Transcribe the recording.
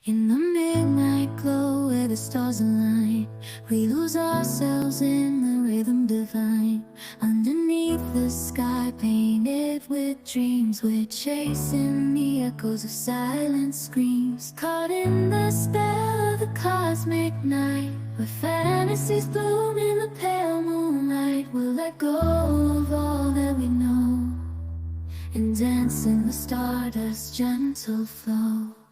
In the midnight glow where the stars align, we lose ourselves in the rhythm divine. Underneath the sky painted with dreams, we're chasing the echoes of silent screams. Caught in the spell of the cosmic night, where fantasies bloom in the pale moonlight. We'll let go of all that we know and dance in the stardust's gentle flow.